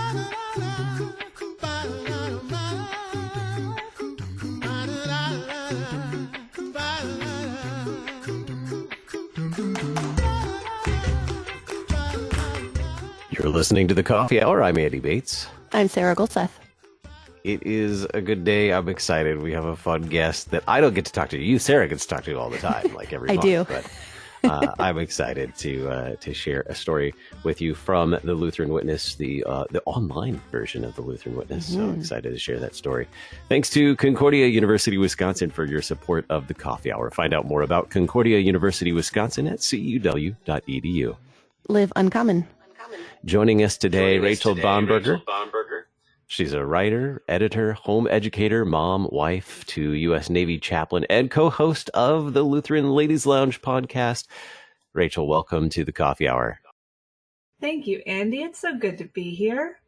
You're listening to The Coffee Hour. I'm Andy Bates. I'm Sarah Goldseth. It is a good day. I'm excited. We have a fun guest that I don't get to talk to. You, Sarah, gets to talk to all the time, like every month. I do. But I'm excited to share a story with you from the Lutheran Witness, the online version of the Lutheran Witness. So excited to share that story. Thanks to Concordia University, Wisconsin for your support of the Coffee Hour. Find out more about Concordia University, Wisconsin at cuw.edu. Live uncommon. Joining us today, Rachel Bomberger. She's a writer, editor, home educator, mom, wife to US Navy Chaplain, and co-host of the Lutheran Ladies Lounge podcast. Rachel, welcome to the Coffee Hour. Thank you, Andy. It's so good to be here.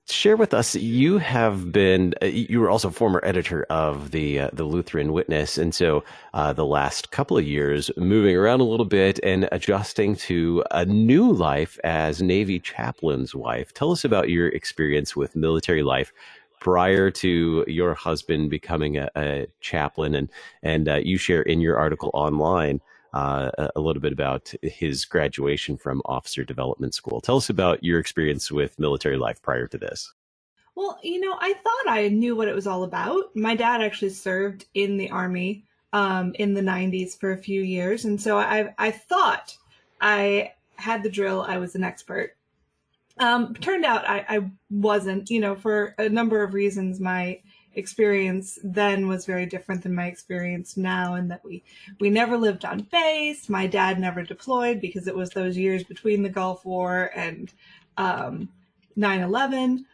Share with us, you were also former editor of the Lutheran Witness, and so the last couple of years moving around a little bit and adjusting to a new life as Navy chaplain's wife. Tell us about your experience with military life prior to your husband becoming a chaplain, and you share in your article online a little bit about his graduation from Officer Development School. Tell us about your experience with military life prior to this. Well, I thought I knew what it was all about. My dad actually served in the Army in the 90s for a few years. And so I thought I had the drill. I was an expert. Turned out I wasn't, for a number of reasons. My experience then was very different than my experience now, in that we never lived on base. My dad never deployed because it was those years between the Gulf War and 9/11.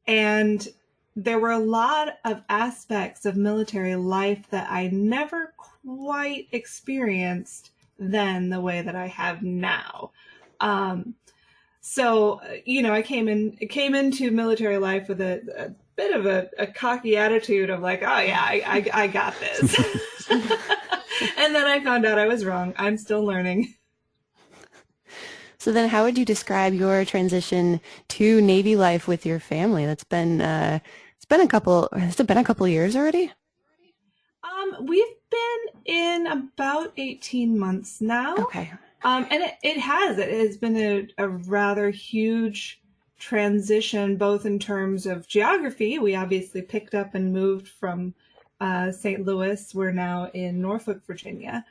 And there were a lot of aspects of military life that I never quite experienced then the way that I have now. So, I came into military life with a bit of a cocky attitude of like, oh yeah, I got this. And then I found out I was wrong. I'm still learning. So then how would you describe your transition to Navy life with your family? Has it been a couple years already? We've been in about 18 months now. Okay. And it has been a rather huge transition, both in terms of geography. We obviously picked up and moved from St. Louis. We're now in Norfolk, Virginia.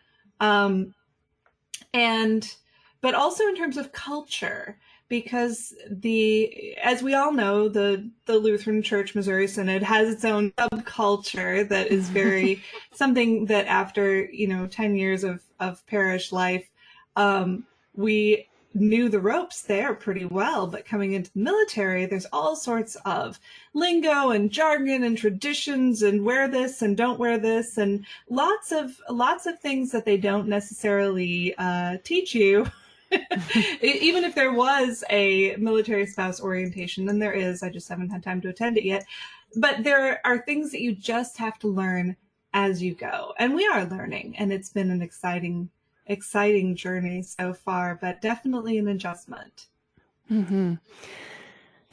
But also in terms of culture, because as we all know, the Lutheran Church Missouri Synod has its own subculture that is very something that after 10 years of parish life, we knew the ropes there pretty well. But coming into the military, there's all sorts of lingo and jargon and traditions and wear this and don't wear this, and lots of things that they don't necessarily teach you. Even if there was a military spouse orientation, and there is, I just haven't had time to attend it yet. But there are things that you just have to learn as you go. And we are learning, and it's been an exciting journey so far, but definitely an adjustment. Mm-hmm.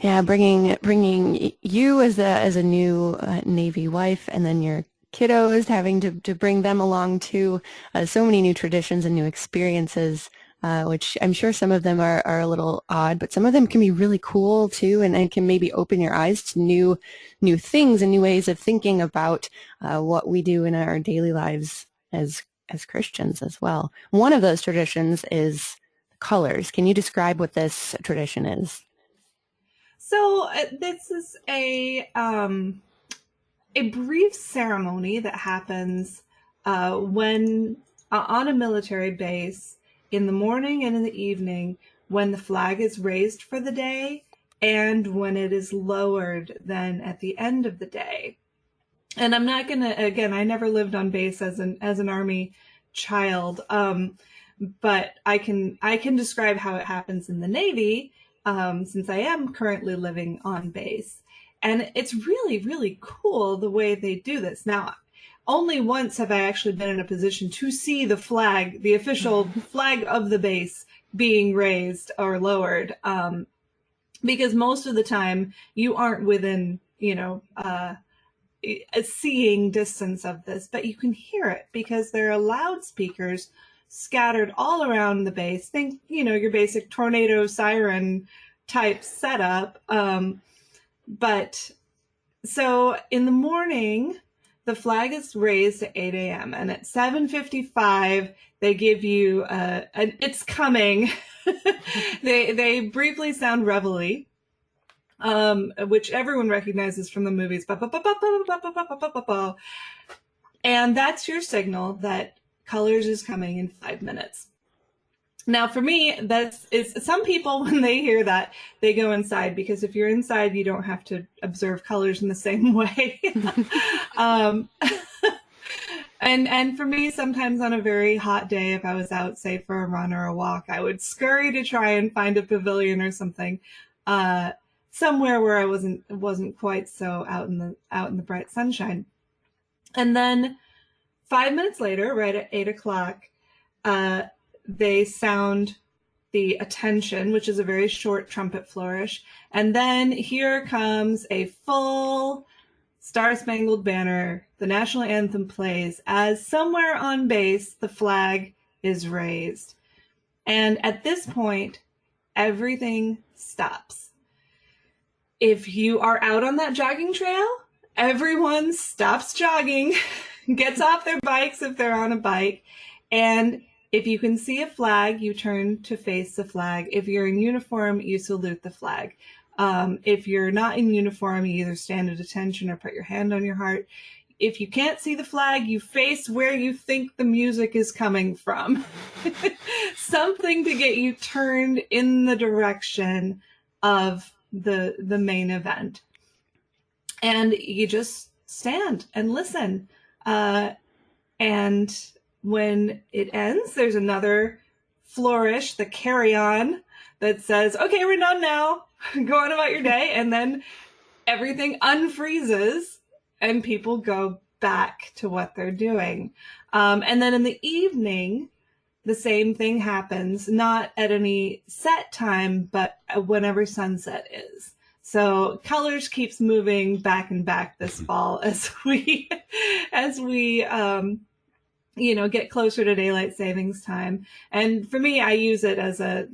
Yeah, bringing you as a new Navy wife, and then your kiddos, having to bring them along too. So many new traditions and new experiences. Which I'm sure some of them are a little odd, but some of them can be really cool too, and can maybe open your eyes to new things and new ways of thinking about what we do in our daily lives as Christians as well. One of those traditions is colors. Can you describe what this tradition is? So this is a brief ceremony that happens when on a military base, in the morning and in the evening, when the flag is raised for the day and when it is lowered then at the end of the day. And I'm not going to, again, I never lived on base as an Army child, but I can describe how it happens in the Navy, since I am currently living on base. And it's really, really cool the way they do this. Now, only once have I actually been in a position to see the flag, the official flag of the base, being raised or lowered. because most of the time you aren't within, a seeing distance of this, but you can hear it because there are loudspeakers scattered all around the base. Think, your basic tornado siren type setup. But so in the morning, the flag is raised at 8 a.m. and at 7:55, they give you it's coming. They briefly sound reveille, which everyone recognizes from the movies. And that's your signal that colors is coming in 5 minutes. Now, for me, some people, when they hear that, they go inside, because if you're inside, you don't have to observe colors in the same way. And for me, sometimes on a very hot day, if I was out, say, for a run or a walk, I would scurry to try and find a pavilion or something, somewhere where I wasn't quite so out in the bright sunshine. And then 5 minutes later, right at 8 o'clock, they sound the attention, which is a very short trumpet flourish. And then here comes a full Star-Spangled Banner. The national anthem plays as somewhere on base, the flag is raised. And at this point, everything stops. If you are out on that jogging trail, everyone stops jogging, gets off their bikes if they're on a bike, and if you can see a flag, you turn to face the flag. If you're in uniform, you salute the flag. If you're not in uniform, you either stand at attention or put your hand on your heart. If you can't see the flag, you face where you think the music is coming from. Something to get you turned in the direction of the main event. And you just stand and listen. And when it ends, there's another flourish, the carry on, that says, okay, we're done now. Go on about your day. And then everything unfreezes and people go back to what they're doing. And then in the evening, the same thing happens, not at any set time, but whenever sunset is. So colors keeps moving back and back this fall as we get closer to daylight savings time. And for me, I use it as a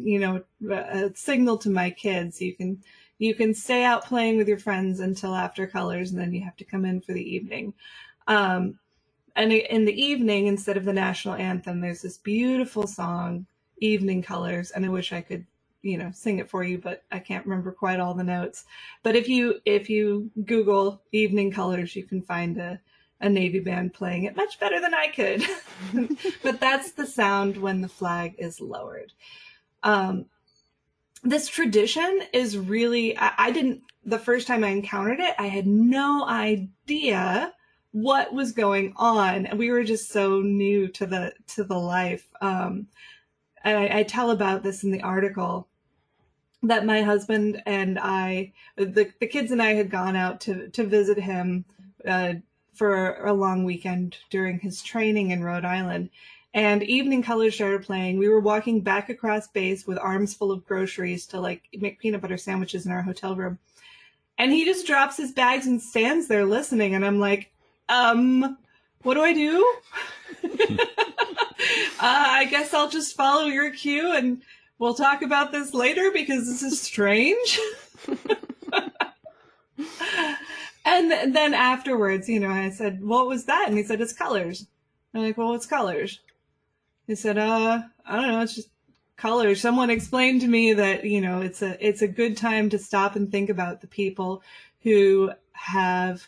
signal to my kids. You can stay out playing with your friends until after colors, and then you have to come in for the evening. And in the evening, instead of the national anthem, there's this beautiful song, Evening Colors. And I wish I could, sing it for you, but I can't remember quite all the notes. But if you Google Evening Colors, you can find a Navy band playing it much better than I could. But that's the sound when the flag is lowered. This tradition is really, the first time I encountered it, I had no idea what was going on. And we were just so new to the life. And I tell about this in the article, that my husband and the kids and I had gone out to visit him, for a long weekend during his training in Rhode Island. And Evening Colors started playing. We were walking back across base with arms full of groceries to make peanut butter sandwiches in our hotel room. And he just drops his bags and stands there listening. And I'm like, what do I do? I guess I'll just follow your cue and we'll talk about this later because this is strange. And then afterwards, I said, what was that? And he said, it's colors. I'm like, well, what's colors? He said, I don't know. It's just colors. Someone explained to me that, it's a good time to stop and think about the people who have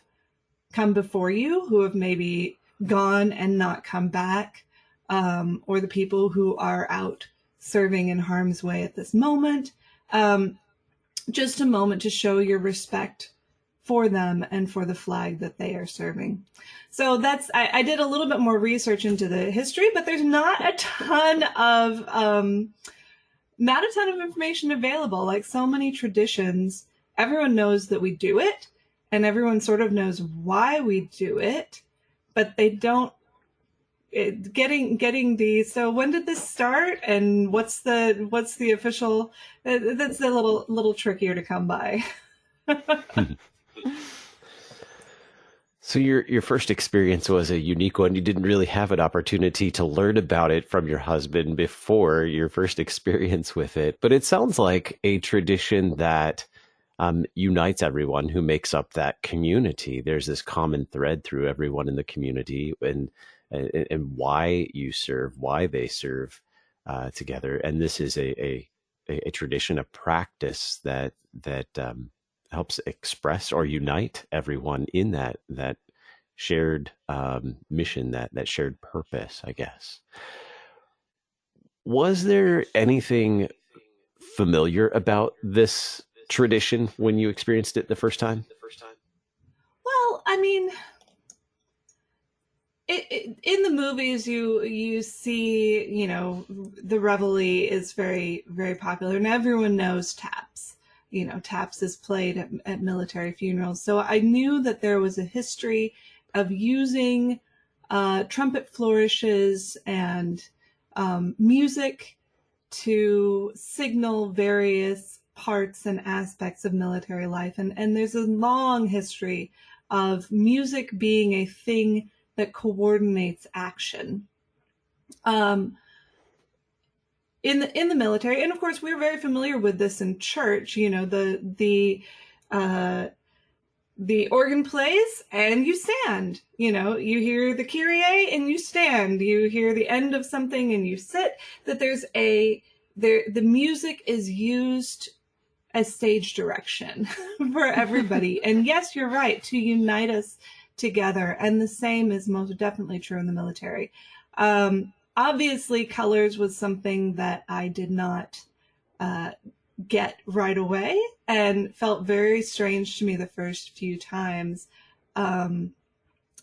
come before you, who have maybe gone and not come back, or the people who are out serving in harm's way at this moment. Just a moment to show your respect for them and for the flag that they are serving. So I did a little bit more research into the history, but there's not a ton of information available. Like so many traditions, everyone knows that we do it and everyone sort of knows why we do it, but they don't getting the, so when did this start and what's the official, that's a little trickier to come by. So your first experience was a unique one. You didn't really have an opportunity to learn about it from your husband before your first experience with it. But it sounds like a tradition that unites everyone who makes up that community. There's this common thread through everyone in the community, and why you serve, why they serve together. And this is a tradition, a practice that helps express or unite everyone in that shared mission, that shared purpose, I guess. Was there anything familiar about this tradition when you experienced it the first time? Well, I mean, in the movies, you see, you know, the reveille is very, very popular, and everyone knows taps. You know, taps is played at military funerals. So I knew that there was a history of using trumpet flourishes and music to signal various parts and aspects of military life. And there's a long history of music being a thing that coordinates action. In the military, and of course we're very familiar with this in church. You know, the organ plays and you stand. You know, you hear the Kyrie and you stand. You hear the end of something and you sit. That the music is used as stage direction for everybody. And yes, you're right, to unite us together. And the same is most definitely true in the military. Obviously, colors was something that I did not get right away and felt very strange to me the first few times.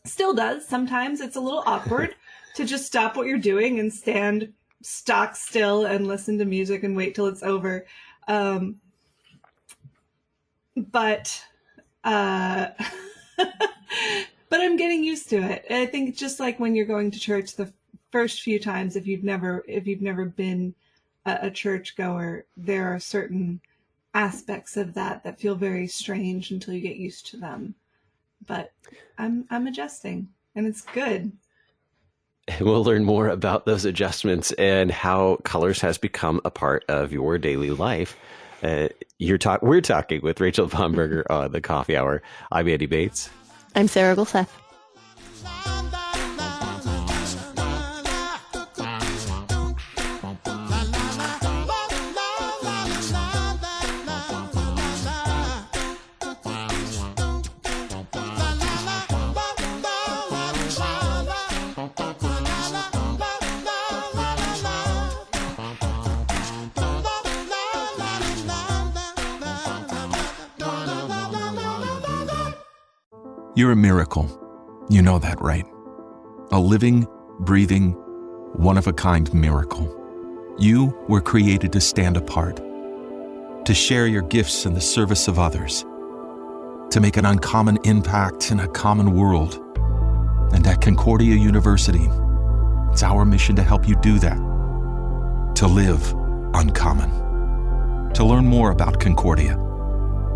Still does. Sometimes it's a little awkward to just stop what you're doing and stand stock still and listen to music and wait till it's over. But I'm getting used to it. I think just like when you're going to church the first few times, if you've never been a churchgoer, there are certain aspects of that feel very strange until you get used to them. But I'm adjusting, and it's good. And we'll learn more about those adjustments and how colors has become a part of your daily life. We're talking with Rachel Bomberger on the Coffee Hour. I'm Andy Bates. I'm Sarah Gulseth. You're a miracle. You know that, right? A living, breathing, one-of-a-kind miracle. You were created to stand apart, to share your gifts in the service of others, to make an uncommon impact in a common world. And at Concordia University, it's our mission to help you do that, to live uncommon. To learn more about Concordia,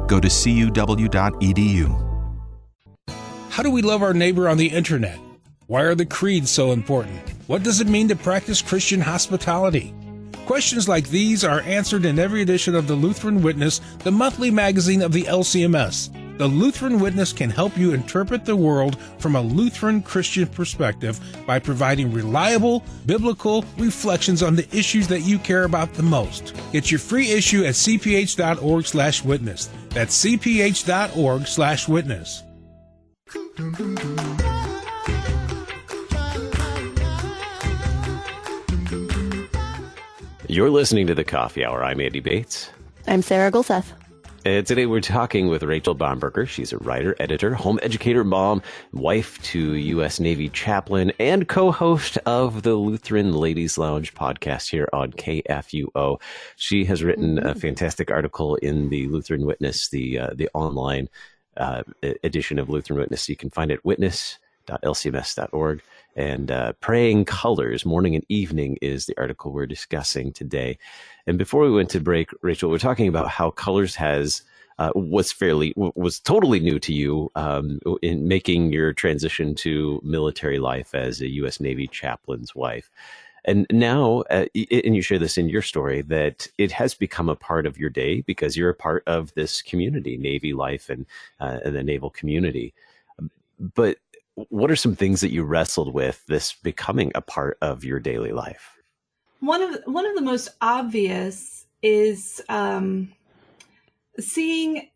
go to cuw.edu. How do we love our neighbor on the internet? Why are the creeds so important? What does it mean to practice Christian hospitality? Questions like these are answered in every edition of the Lutheran Witness, the monthly magazine of the LCMS. The Lutheran Witness can help you interpret the world from a Lutheran Christian perspective by providing reliable, biblical reflections on the issues that you care about the most. Get your free issue at cph.org/witness. That's cph.org/witness. You're listening to the Coffee Hour. I'm Andy Bates. I'm Sarah Gulseth. And today we're talking with Rachel Bomberger. She's a writer, editor, home educator, mom, wife to US Navy Chaplain, and co-host of the Lutheran Ladies Lounge podcast here on KFUO. She has written a fantastic article in the Lutheran Witness, the online edition of Lutheran Witness. You can find it at witness.lcms.org. And Praying Colors, Morning and Evening, is the article we're discussing today. And before we went to break, Rachel, we're talking about how colors was totally new to you in making your transition to military life as a US Navy chaplain's wife. And now, and you share this in your story, that it has become a part of your day because you're a part of this community, Navy life and the naval community. But what are some things that you wrestled with this becoming a part of your daily life? One of the most obvious is seeing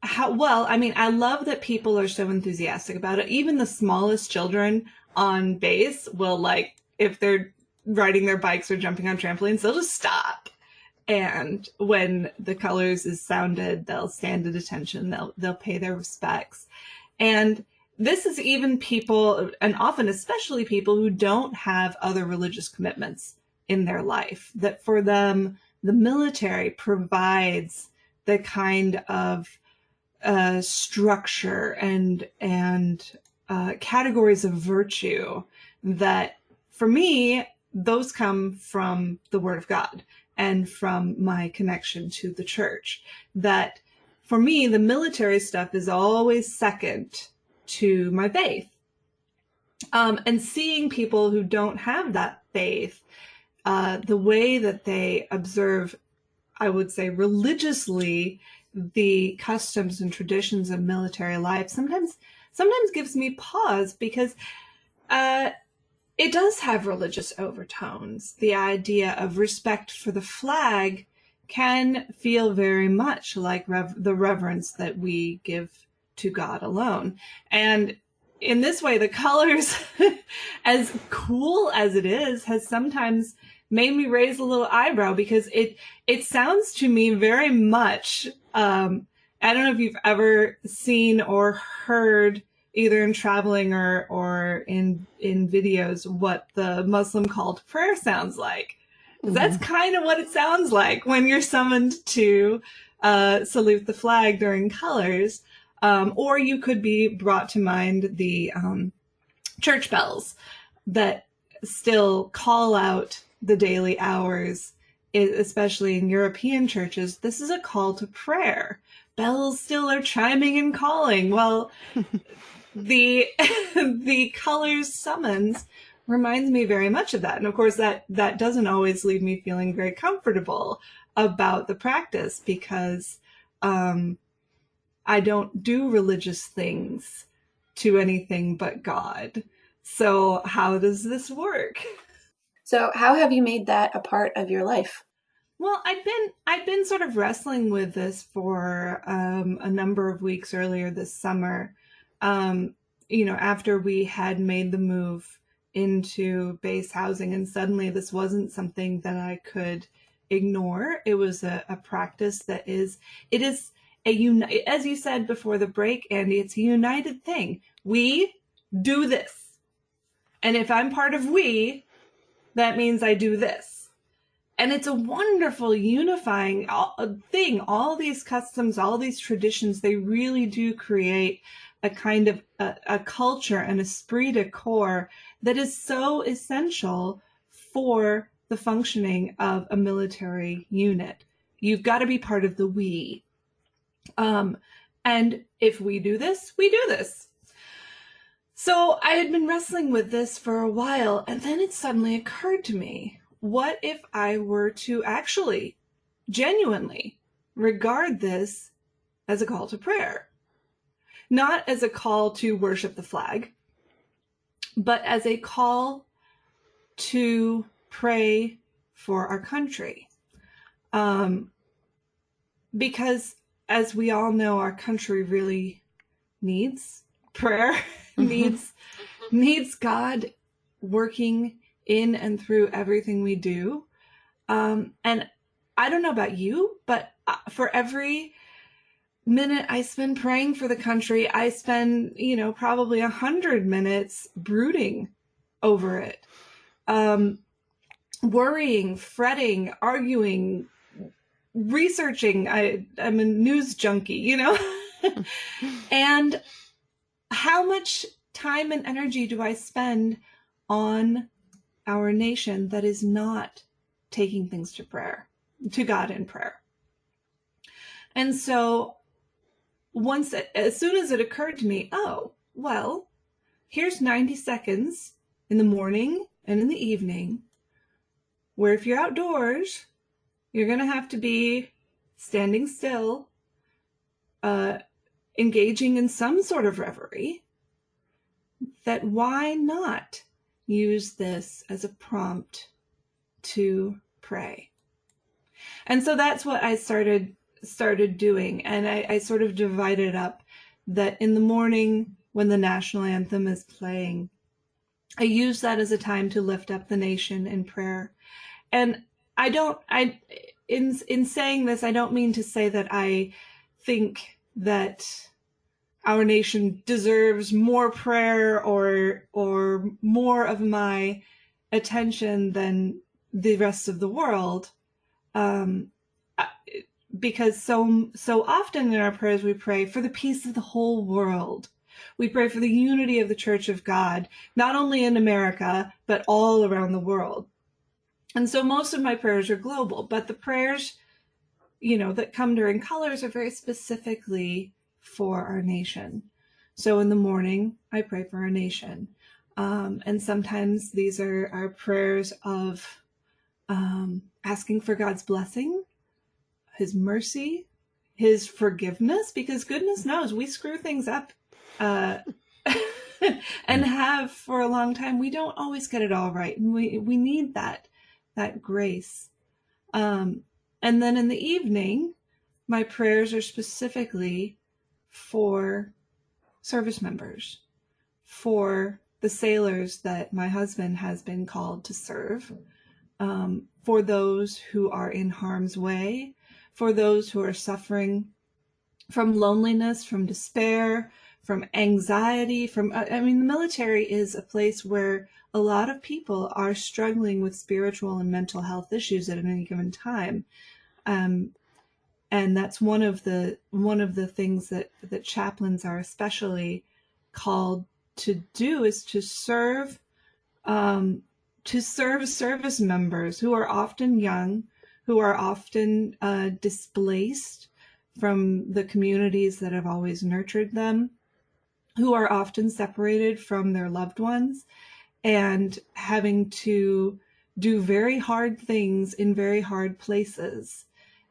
how well. I mean, I love that people are so enthusiastic about it. Even the smallest children on base will, like, if they're riding their bikes or jumping on trampolines, they'll just stop. And when the colors is sounded, they'll stand at attention. They'll pay their respects. And this is even people, and often especially people who don't have other religious commitments in their life, that for them, the military provides the kind of structure and categories of virtue that, for me, those come from the Word of God and from my connection to the church. That for me, the military stuff is always second to my faith. And seeing people who don't have that faith, the way that they observe, I would say religiously, the customs and traditions of military life sometimes gives me pause, because it does have religious overtones. The idea of respect for the flag can feel very much like the reverence that we give to God alone. And in this way, the colors, as cool as it is, has sometimes made me raise a little eyebrow, because it sounds to me very much, I don't know if you've ever seen or heard, either in traveling or in videos, what the Muslim call to prayer sounds like. Mm-hmm. That's kind of what it sounds like when you're summoned to salute the flag during colors. Or you could be brought to mind the church bells that still call out the daily hours, especially in European churches. This is a call to prayer. Bells still are chiming and calling. Well, the colors summons reminds me very much of that. And of course, that doesn't always leave me feeling very comfortable about the practice, because I don't do religious things to anything but God. So how does this work? So how have you made that a part of your life? Well, I've been sort of wrestling with this for a number of weeks earlier this summer. After we had made the move into base housing, and suddenly this wasn't something that I could ignore. It was a practice that is as you said before the break, Andy, it's a united thing. We do this. And if I'm part of we, that means I do this. And it's a wonderful unifying thing. All these customs, all these traditions, they really do create a kind of a culture, an esprit de corps that is so essential for the functioning of a military unit. You've got to be part of the we. And if we do this, we do this. So I had been wrestling with this for a while, and then it suddenly occurred to me, what if I were to actually, genuinely regard this as a call to prayer? Not as a call to worship the flag, but as a call to pray for our country. Because as we all know, our country really needs prayer, needs God working in and through everything we do. And I don't know about you, but for every minute I spend praying for the country, I spend, probably 100 minutes brooding over it, worrying, fretting, arguing, researching. I'm a news junkie, And how much time and energy do I spend on our nation that is not taking things to God in prayer. And so as soon as it occurred to me, oh, well, here's 90 seconds in the morning and in the evening where if you're outdoors, you're going to have to be standing still, engaging in some sort of reverie, that why not use this as a prompt to pray? And so that's what I started doing. And I sort of divided up that in the morning when the national anthem is playing, I use that as a time to lift up the nation in prayer. And in saying this, I don't mean to say that I think that our nation deserves more prayer or more of my attention than the rest of the world. Because so often in our prayers, we pray for the peace of the whole world. We pray for the unity of the Church of God, not only in America, but all around the world. And so most of my prayers are global, but the prayers, that come during colors are very specifically for our nation. So in the morning, I pray for our nation. And sometimes these are our prayers of asking for God's blessing, His mercy, His forgiveness, because goodness knows we screw things up and have for a long time. We don't always get it all right, and we need that grace. And then in the evening, my prayers are specifically for service members, for the sailors that my husband has been called to serve, for those who are in harm's way, for those who are suffering from loneliness, from despair, from anxiety, the military is a place where a lot of people are struggling with spiritual and mental health issues at any given time. And that's one of the things that chaplains are especially called to do, is to serve service members who are often young, who are often displaced from the communities that have always nurtured them, who are often separated from their loved ones and having to do very hard things in very hard places.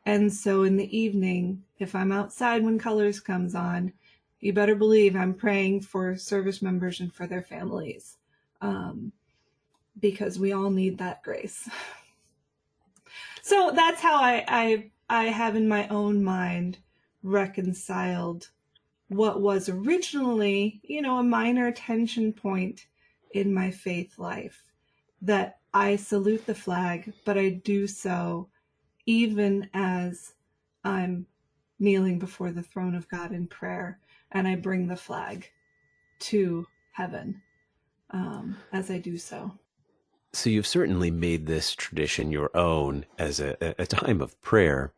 And so in the evening, if I'm outside when colors comes on, you better believe I'm praying for service members and for their families, because we all need that grace. So that's how I have in my own mind reconciled what was originally, a minor tension point in my faith life, that I salute the flag, but I do so even as I'm kneeling before the throne of God in prayer, and I bring the flag to heaven as I do so. So you've certainly made this tradition your own as a time of prayer.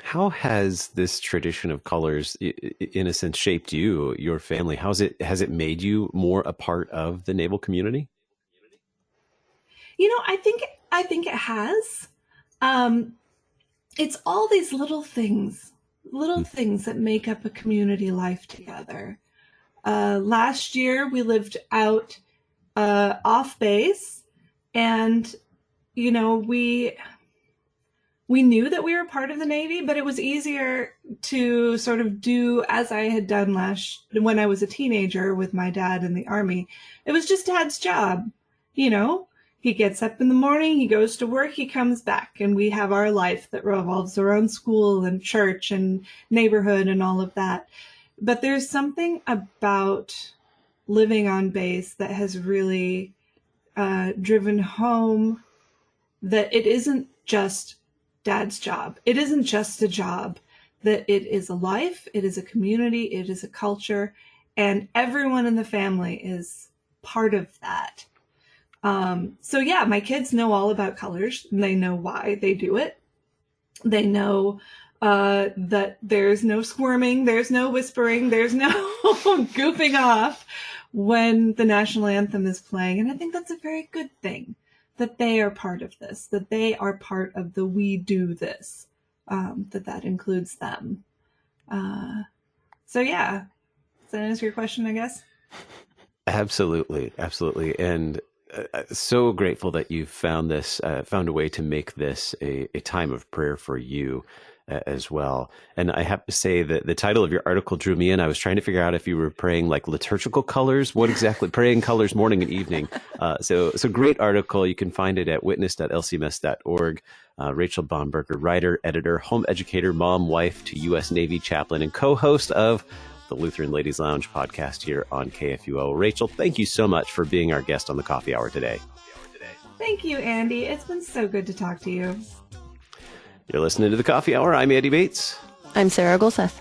How has this tradition of colors, in a sense, shaped you, your family? Has it made you more a part of the naval community? I think it has. It's all these little things that make up a community life together. Last year we lived out off base, and we knew that we were part of the Navy, but it was easier to sort of do as I had done when I was a teenager with my dad in the Army. It was just Dad's job. He gets up in the morning, he goes to work, he comes back, and we have our life that revolves around school and church and neighborhood and all of that. But there's something about living on base that has really driven home that it isn't just Dad's job. It isn't just a job, that it is a life, it is a community, it is a culture, and everyone in the family is part of that. So yeah, my kids know all about colors, and they know why they do it. They know that there's no squirming, there's no whispering, there's no goofing off when the national anthem is playing. And I think that's a very good thing, that they are part of this, that they are part of the we do this, that includes them. So yeah, does that answer your question, I guess? Absolutely. Absolutely. And so grateful that you found a way to make this a time of prayer for you as well. And I have to say that the title of your article drew me in. I was trying to figure out if you were praying like liturgical colors, what exactly, praying colors morning and evening. So it's a great article. You can find it at witness.lcms.org. Rachel Bomberger, writer, editor, home educator, mom, wife to US Navy Chaplain, and co-host of the Lutheran Ladies Lounge podcast here on KFUO. Rachel, thank you so much for being our guest on the Coffee Hour today. Thank you, Andy. It's been so good to talk to you. You're listening to the Coffee Hour. I'm Andy Bates. I'm Sarah Golseth.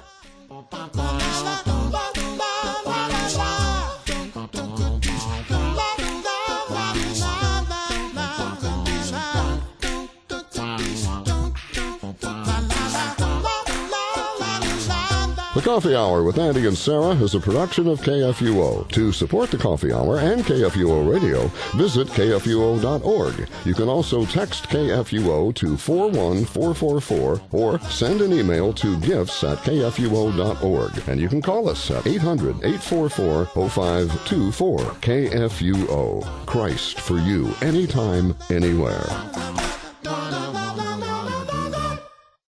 The Coffee Hour with Andy and Sarah is a production of KFUO. To support the Coffee Hour and KFUO Radio, visit KFUO.org. You can also text KFUO to 41444 or send an email to gifts@KFUO.org. And you can call us at 800-844-0524. KFUO. Christ for you, anytime, anywhere.